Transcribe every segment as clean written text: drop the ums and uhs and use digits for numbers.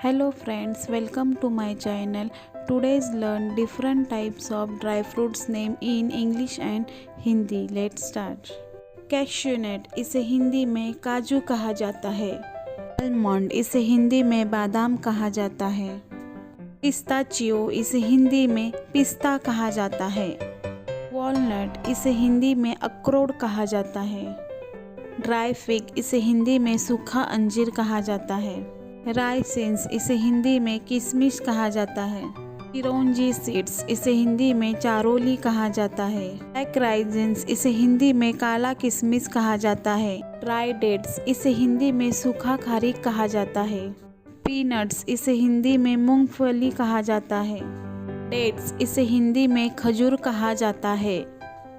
Hello friends, welcome to my channel. Today's learn different types of dry fruits name in English and Hindi. Let's start. Cashew nut इसे हिंदी में काजू कहा जाता है। Almond इसे हिंदी में बादाम कहा जाता है। पिस्ताचियो इसे हिंदी में पिस्ता कहा जाता है। वॉलनट इसे हिंदी में अखरोट कहा जाता है। ड्राई फिग इसे हिंदी में सूखा अंजीर कहा जाता है। राइसिन्स इसे हिंदी में किशमिश कहा जाता है। चिरौंजी सीड्स इसे हिंदी में चारोली कहा जाता है। ब्लैक राइजिन्स इसे हिंदी में काला किशमिश कहा जाता है। ड्राई डेट्स इसे हिंदी में सूखा खारीक कहा जाता है। पीनट्स इसे हिंदी में मूंगफली कहा जाता है। डेट्स इसे हिंदी में खजूर कहा जाता है।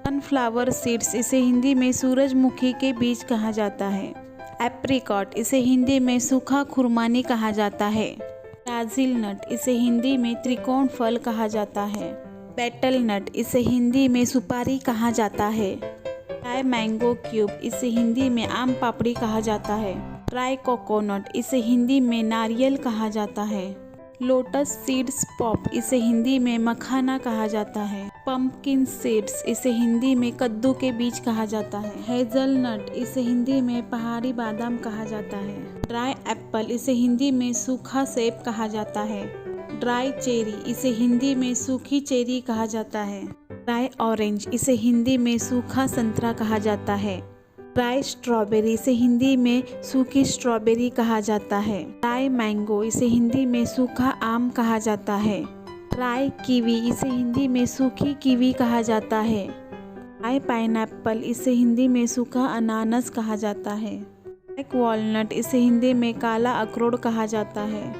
सनफ्लावर सीड्स इसे हिंदी में सूरजमुखी के बीज कहा जाता है। एप्रिकॉट इसे हिंदी में सूखा खुरमानी कहा जाता है। ब्राज़ील नट इसे हिंदी में त्रिकोण फल कहा जाता है। बेटल नट इसे हिंदी में सुपारी कहा जाता है। ड्राई मैंगो क्यूब इसे हिंदी में आम पापड़ी कहा जाता है। ड्राई कोकोनट इसे हिंदी में नारियल कहा जाता है। लोटस सीड्स पॉप इसे हिंदी में मखाना कहा जाता है। पंपकिन सीड्स इसे हिंदी में कद्दू के बीज कहा जाता है। हेज़लनट इसे हिंदी में पहाड़ी बादाम कहा जाता है। ड्राई एप्पल इसे हिंदी में सूखा सेब कहा जाता है। ड्राई चेरी इसे हिंदी में सूखी चेरी कहा जाता है। ड्राई ऑरेंज इसे हिंदी में सूखा संतरा कहा जाता है। ड्राई स्ट्रॉबेरी इसे हिंदी में सूखी स्ट्रॉबेरी कहा जाता है। ड्राई मैंगो इसे हिंदी में सूखा आम कहा जाता है। ड्राई कीवी इसे हिंदी में सूखी कीवी कहा जाता है। ड्राई पाइनएप्पल इसे हिंदी में सूखा अनानास कहा जाता है। ब्लैक वॉलनट इसे हिंदी में काला अखरोट कहा जाता है।